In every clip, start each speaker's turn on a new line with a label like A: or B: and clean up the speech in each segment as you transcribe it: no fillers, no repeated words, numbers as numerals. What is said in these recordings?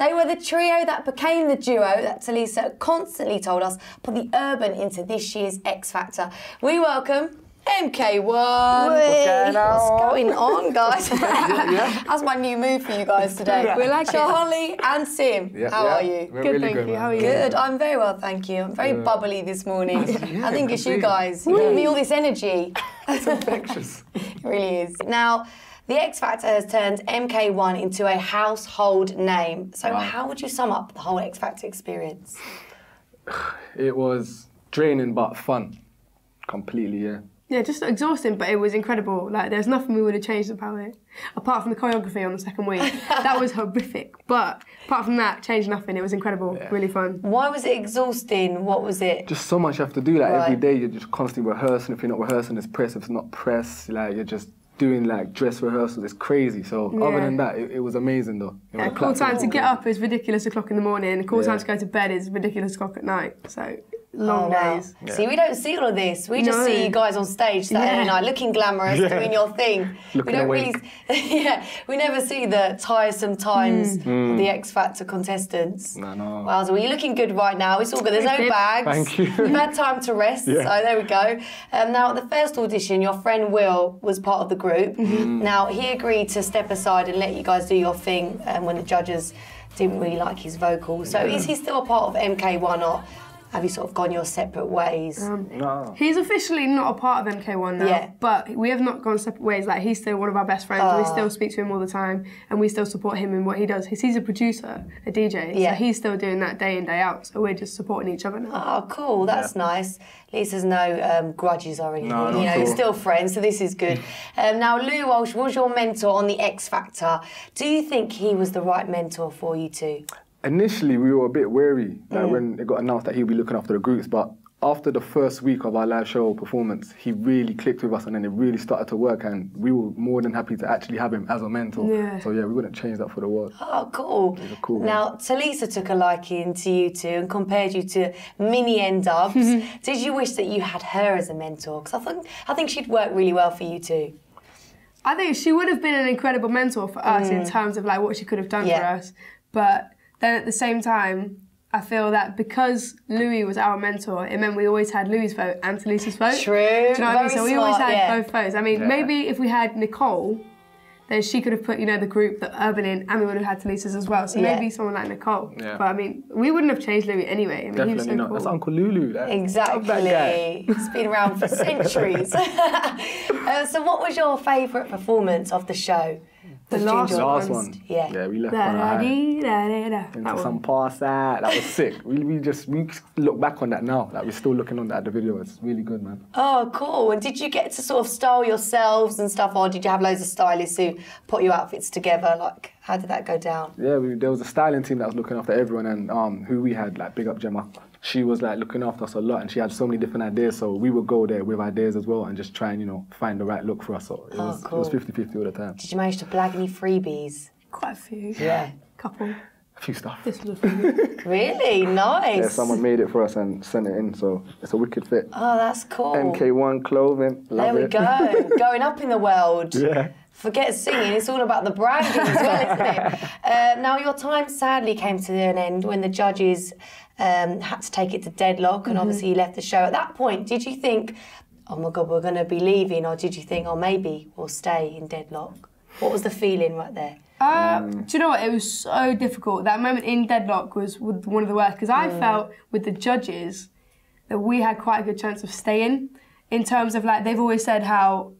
A: They were the trio that became the duo that Talisa constantly told us put the urban into this year's X Factor. We welcome MK1. What's going on, guys? That's my new move for you guys today. We're like Charlie and Sim. How are you?
B: Good, thank you. How are you?
A: Good. I'm very well, thank you. I'm very bubbly this morning. I think it's you guys. You give me all this energy.
B: It's infectious.
A: It really is. Now, the X Factor has turned MK1 into a household name. So how would you sum up the whole X Factor experience?
B: It was draining but fun. Completely, yeah.
C: Yeah, just exhausting, but it was incredible. Like, there's nothing we would have changed about it. Apart from the choreography on the second week. That was horrific. But apart from that, changed nothing. It was incredible, really fun.
A: Why was it exhausting? What was it?
B: Just so much you have to do. Like, every day you're just constantly rehearsing. If you're not rehearsing, it's press. If it's not press, like, you're just doing like dress rehearsals. It's crazy. So other than that, it was amazing though.
C: Yeah, cool time to get up is ridiculous o'clock in the morning. Cool time to go to bed is ridiculous o'clock at night. So long days.
A: Yeah. See, we don't see all of this. We just see you guys on stage Saturday night looking glamorous, doing your thing.
B: Looking
A: we don't
B: awake.
A: really, we never see the tiresome times of the X Factor contestants.
B: No.
A: Wow, so you're looking good right now. It's all good. There's no bags.
B: Thank you.
A: You've had time to rest. So there we go. Now, at the first audition, your friend Will was part of the group. Now, he agreed to step aside and let you guys do your thing when the judges didn't really like his vocals. So is he still a part of MK1 or have you sort of gone your separate ways?
B: No.
C: He's officially not a part of MK1 now, but we have not gone separate ways. Like, he's still one of our best friends. We still speak to him all the time, and we still support him in what he does. He's a producer, a DJ, so he's still doing that day in, day out. So we're just supporting each other now.
A: Oh, cool. That's nice. At least there's no grudges or anything. You know, you're still friends, so this is good. Now, Lou Walsh was your mentor on the X Factor. Do you think he was the right mentor for you two?
B: Initially, we were a bit wary when it got announced that he'd be looking after the groups, but after the first week of our live show performance, he really clicked with us and then it really started to work and we were more than happy to actually have him as a mentor. So yeah, we wouldn't change that for the world.
A: Oh, cool. Now, Talisa took a liking to you two and compared you to mini N-Dubs. Did you wish that you had her as a mentor? Because I think she'd work really well for you two.
C: I think she would have been an incredible mentor for us in terms of like what she could have done for us. But then at the same time, I feel that because Louis was our mentor, it meant we always had Louis' vote and Talisa's vote.
A: True.
C: Do you know what I mean? So we always had both votes. I mean,
B: Yeah.
C: maybe if we had Nicole, then she could have put, you know, the group, the urban in, and we would have had Talisa's as well. So maybe someone like Nicole.
B: Yeah.
C: But I mean, we wouldn't have changed Louis anyway. I mean, he was so
B: Definitely not.
C: cool.
B: That's Uncle Lulu.
A: Exactly.
B: That guy.
A: He's been around for centuries. So what was your favourite performance of the show?
C: The last
B: one.
A: Yeah.
B: We left on a high. Into some pass that was sick. We look back on that now. Like, we're still looking on that at the video. It's really good, man.
A: Oh, cool. And did you get to sort of style yourselves and stuff, or did you have loads of stylists who put your outfits together? Like, how did that go down?
B: Yeah, there was a styling team that was looking after everyone, and who we had, like, big up Gemma. She was like looking after us a lot, and she had so many different ideas. So we would go there with ideas as well, and just try and, you know, find the right look for us. So it was 50-50 all the time.
A: Did you manage to blag any freebies?
C: Quite a few.
A: Yeah.
C: Couple.
B: A few stuff.
C: This was a freebie.
A: Really? Nice.
B: Yeah, someone made it for us and sent it in, so it's a wicked fit.
A: Oh, that's cool.
B: MK1 clothing, love
A: it. There we go. Going up in the world.
B: Yeah.
A: Forget singing, it's all about the branding as well, isn't it? Now, your time sadly came to an end when the judges had to take it to deadlock, and obviously you left the show. At that point, did you think, oh my God, we're going to be leaving, or did you think, oh, maybe we'll stay in deadlock? What was the feeling right there?
C: Do you know what? It was so difficult. That moment in deadlock was one of the worst, because I felt with the judges that we had quite a good chance of staying, in terms of, like, they've always said how,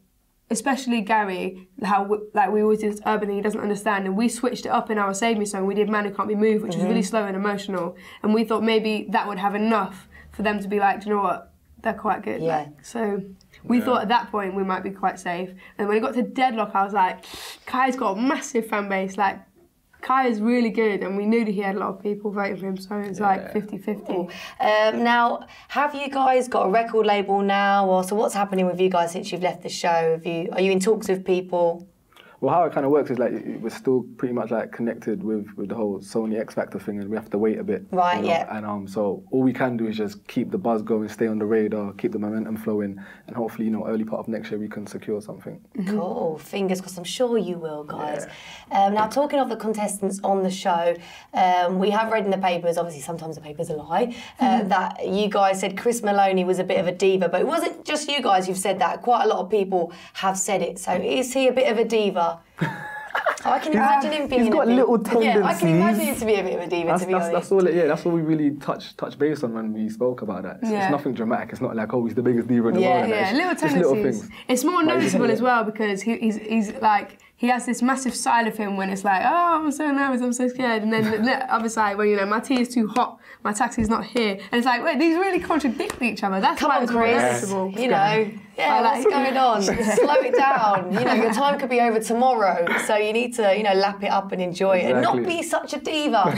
C: especially Gary, how like we always do this urban thing he doesn't understand, and we switched it up in our Save Me song. We did Man Who Can't Be Moved, which was really slow and emotional, and we thought maybe that would have enough for them to be like, do you know what, they're quite good.
A: Yeah.
C: Like, so we thought at that point we might be quite safe. And when it got to deadlock, I was like, Kai's got a massive fan base. Like, Kai is really good, and we knew that he had a lot of people voting for him, so it's like 50-50.
A: Now, have you guys got a record label now, or so what's happening with you guys since you've left the show? Are you in talks with people?
B: Well, how it kind of works is like we're still pretty much like connected with the whole Sony X Factor thing, and we have to wait a bit.
A: Right,
B: you know?
A: yeah.
B: And so all we can do is just keep the buzz going, stay on the radar, keep the momentum flowing, and hopefully, you know, early part of next year we can secure something.
A: Cool. Fingers crossed. I'm sure you will, guys. Now, talking of the contestants on the show, we have read in the papers, obviously sometimes the papers are lie, that you guys said Chris Maloney was a bit of a diva, but it wasn't just you guys who've said that. Quite a lot of people have said it. So is he a bit of a diva? I can imagine him being.
B: He's got little tendencies.
A: Yeah, I can imagine him to be a bit of a diva. To be honest,
B: that's all. That's all we really touch base on when we spoke about that. It's nothing dramatic. It's not like, oh, he's the biggest diva in the world.
C: Yeah, little tendencies.
B: Just little things.
C: It's more noticeable as well because he's like. He has this massive side of him when it's like, oh, I'm so nervous, I'm so scared. And then the other side where, you know, my tea is too hot, my taxi's not here. And it's like, wait, these really contradict each other. That's why it's very noticeable.
A: You know, what's going on? Slow it down. You know, your time could be over tomorrow. So you need to, you know, lap it up and enjoy it and not be such a diva.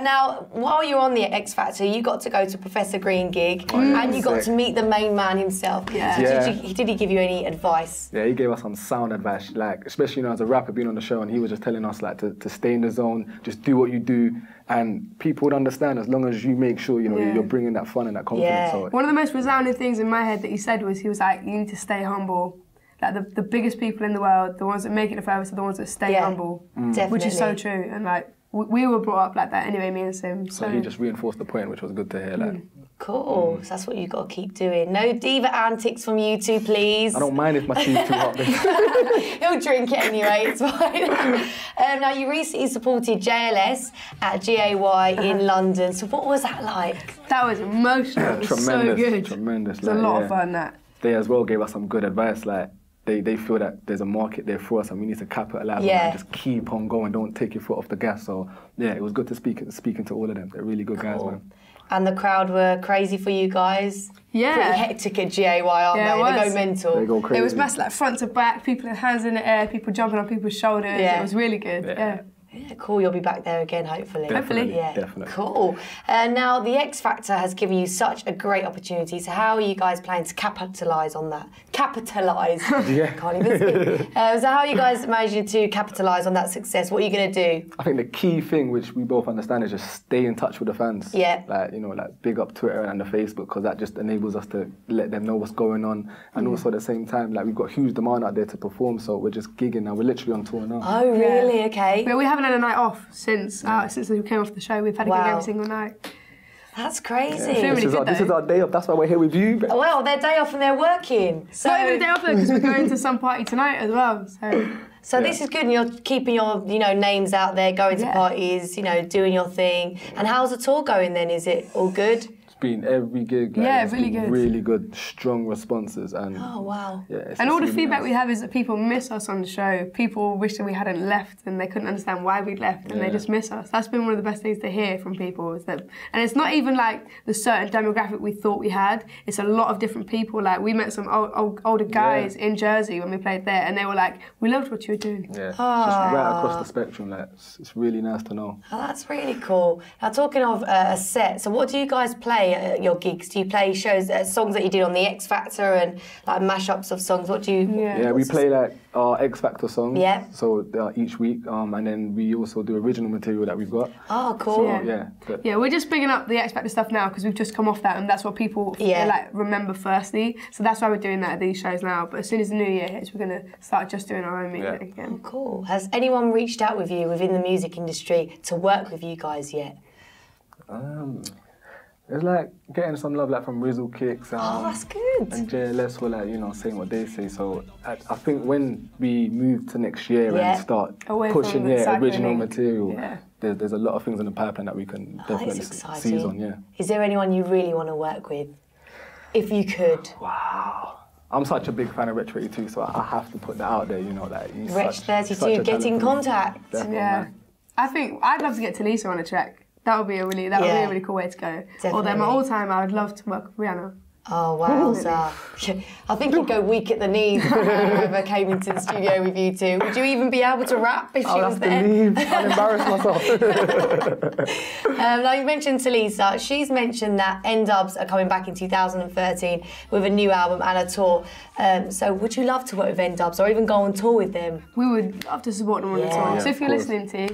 A: Now, while you're on the X Factor, you got to go to Professor Green gig and you got to meet the main man himself. Did he give you any advice?
B: Yeah, he gave us some sound advice, like, especially, you know, as a rapper being on the show, and he was just telling us, like, to stay in the zone, just do what you do, and people would understand as long as you make sure, you know, you're bringing that fun and that confidence. So,
C: one of the most resounding things in my head that he said was, he was like, you need to stay humble. Like, the biggest people in the world, the ones that make it the furthest are the ones that stay humble.
A: Definitely.
C: Which is so true, and like, we were brought up like that anyway, me and Sim.
B: So he just reinforced the point, which was good to hear. Like,
A: cool. So that's what you've got to keep doing. No diva antics from you two, please.
B: I don't mind if my tea's too hot.
A: He'll drink it anyway, it's fine. Now, you recently supported JLS at GAY in London. So what was that like?
C: That was emotional. It was so good.
B: Tremendous.
C: It was a lot of fun, that.
B: They as well gave us some good advice, like, they feel that there's a market there for us and we need to capitalise on it and just keep on going, don't take your foot off the gas. So, yeah, it was good to speaking to all of them. They're really good guys, man.
A: And the crowd were crazy for you guys?
C: Yeah.
A: Pretty hectic at GAY, aren't they? They go mental.
B: They go crazy.
C: It was massive, like front to back, people with hands in the air, people jumping on people's shoulders. It was really good,
A: Yeah, cool. You'll be back there again, hopefully.
C: Hopefully.
A: Yeah,
B: definitely.
A: Cool. Now, the X Factor has given you such a great opportunity. So how are you guys planning to capitalise on that? Capitalise. Can't even speak. So how are you guys managing to capitalise on that success? What are you going to do?
B: I think the key thing, which we both understand, is just stay in touch with the fans.
A: Yeah.
B: Like, you know, like big up Twitter and the Facebook, because that just enables us to let them know what's going on. And also at the same time, like, we've got huge demand out there to perform, so we're just gigging now. We're literally on tour now.
A: Oh, really? Okay.
C: But we haven't had a night off since we came off the show. We've had a gig every single night.
A: That's crazy.
C: This
B: is our day off. That's why we're here with you.
A: Well, their day off and they're working. So
C: not even a day off though, because we're going to some party tonight as well.
A: So this is good, and you're keeping your, you know, names out there, going to parties, you know, doing your thing. And how's the tour going then? Is it all good?
B: Been every gig. Like,
C: really good.
B: Really good, strong responses, and
A: oh wow.
C: Yeah, and all the feedback we have is that people miss us on the show. People wish that we hadn't left, and they couldn't understand why we'd left, and they just miss us. That's been one of the best things to hear from people. Is that, and it's not even like the certain demographic we thought we had. It's a lot of different people. Like, we met some older guys in Jersey when we played there, and they were like, "We loved what you were doing."
B: Yeah, just right across the spectrum. Like, it's really nice to know.
A: Oh, that's really cool. Now, talking of a set, so what do you guys play at your gigs? Do you play songs that you did on the X Factor and like mashups of songs? What do you?
B: Yeah, we play like our X Factor songs.
A: Yeah.
B: So each week, and then we also do original material that we've got.
A: Oh, cool.
B: So,
C: yeah, we're just picking up the X Factor stuff now because we've just come off that, and that's what people like remember firstly. So that's why we're doing that at these shows now. But as soon as the new year hits, we're gonna start just doing our own music again.
A: Oh, cool. Has anyone reached out with you within the music industry to work with you guys yet?
B: It's like getting some love, like from Rizzle Kicks.
A: That's good.
B: And JLS were, like, you know, saying what they say. So I think when we move to next year and start pushing original material, there's a lot of things in the pipeline that we can definitely seize on. Yeah.
A: Is there anyone you really want to work with, if you could?
B: Wow. I'm such a big fan of Rich 32, so I have to put that out there. You know, like
A: Rich 32, get in contact.
C: Yeah. I think I'd love to get Talisa on a track. That would be a really cool way to go.
A: Definitely.
C: Although my all-time, I would love to work with Rihanna.
A: Oh, wowza. I think you'd go weak at the knees if whoever came into the studio with you two. Would you even be able to rap if she was there?
B: I'll have to leave. I'll embarrass myself.
A: Now, you mentioned Talisa. She's mentioned that N-Dubs are coming back in 2013 with a new album and a tour. So would you love to work with N-Dubs or even go on tour with them?
C: We would love to support them on the tour.
A: Yeah,
C: So if you're listening to,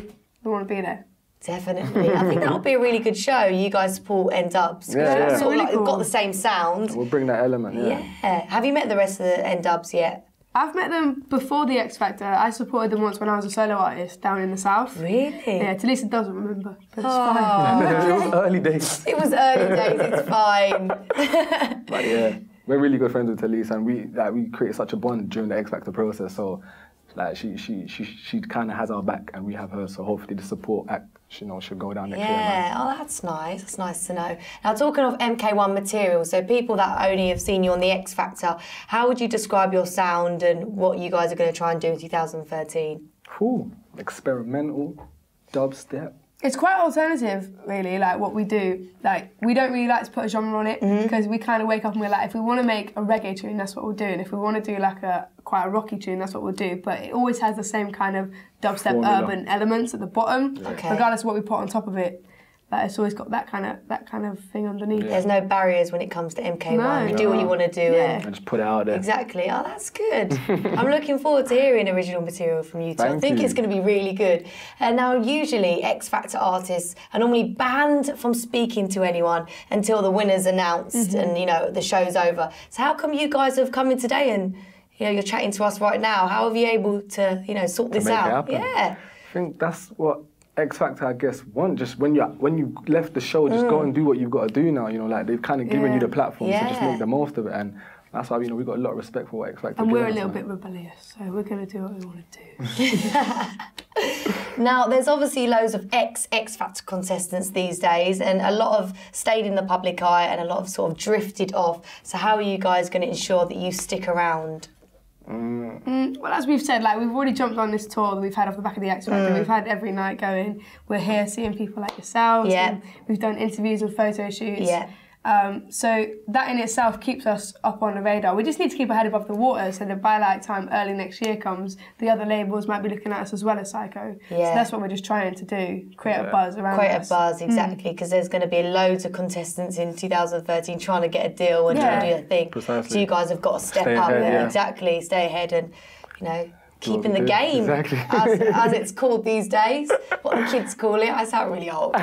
C: we want to be there.
A: Definitely. I think that'll be a really good show. You guys support N-Dubs.
B: Yeah.
A: Sort of like,
C: Really cool.
A: got the same sound.
B: We'll bring that element, yeah.
A: Have you met the rest of the N-Dubs yet?
C: I've met them before the X Factor. I supported them once when I was a solo artist down in the south.
A: Really?
C: Yeah, Talisa doesn't remember, but it's
A: Oh.
B: It was early days.
A: It was early days, it's fine.
B: But yeah, we're really good friends with Talisa, and we created such a bond during the X Factor process. So like she kind of has our back, and we have her. So hopefully the support act, should go down next year.
A: Yeah, oh, that's nice. That's nice to know. Now, talking of MK1 material, so people that only have seen you on the X Factor, how would you describe your sound and what you guys are going to try and do in 2013?
B: Cool, experimental, dubstep.
C: It's quite alternative, really, like what we do. Like, we don't really like to put a genre on it because we kind of wake up and we're like, if we want to make a reggae tune, that's what we'll do. And if we want to do like quite a rocky tune, that's what we'll do. But it always has the same kind of dubstep
B: Formula.
C: Urban elements at the bottom,
A: Okay.
C: regardless of what we put on top of it. Like, it's always got that kind of thing underneath.
A: There's no barriers when it comes to MK1.
C: No.
A: You do what you want to do.
C: Yeah.
B: And just put it out there.
A: Exactly. Oh, that's good. I'm looking forward to hearing original material from you two. I
B: Thank
A: think
B: you.
A: it's going to be really good. And now, usually, X Factor artists are normally banned from speaking to anyone until the winner's announced and, the show's over. So how come you guys have come in today and, you're chatting to us right now? How have you able to, sort this
B: make it
A: out?
B: happen.
A: Yeah.
B: I think that's what X Factor, I guess, want. Just when you left the show, just go and do what you've got to do now. Like they've kind of given you the platform, so just
A: Yeah.
B: make the most of it. And that's why we've got a lot of respect for what X Factor.
C: And we're a
B: doing,
C: little
B: so.
C: bit rebellious, so we're going to do what we want to do.
A: Now, there's obviously loads of X Factor contestants these days, and a lot have stayed in the public eye and a lot have sort of drifted off. So how are you guys going to ensure that you stick around?
C: Well, as we've said, like, we've already jumped on this tour that we've had off the back of the X Factor. We've had every night going. We're here seeing people like yourselves.
A: Yeah.
C: And we've done interviews and photo shoots.
A: Yeah.
C: So that in itself keeps us up on the radar. We just need to keep our head above the water so that by like time early next year comes, the other labels might be looking at us as well as Psycho.
A: Yeah.
C: So that's what we're just trying to do, create a buzz around
A: Create
C: us.
A: a buzz, exactly, because there's going to be loads of contestants in 2013 trying to get a deal and trying to do their thing.
B: Precisely.
A: So you guys have got to step
B: Stay
A: up,
B: ahead, yeah.
A: exactly, stay ahead and, keeping
B: we
A: the
B: do.
A: game,
B: Exactly.
A: as it's called these days. What the kids call it. I sound really old.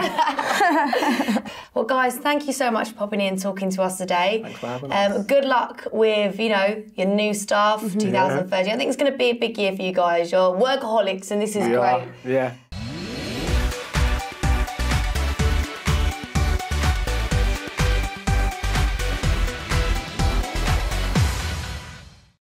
A: Well, guys, thank you so much for popping in and talking to us today.
B: Thanks for having us.
A: Good luck with, your new stuff, 2013. I think it's going to be a big year for you guys. You're workaholics and this is
B: We
A: great.
B: are, yeah.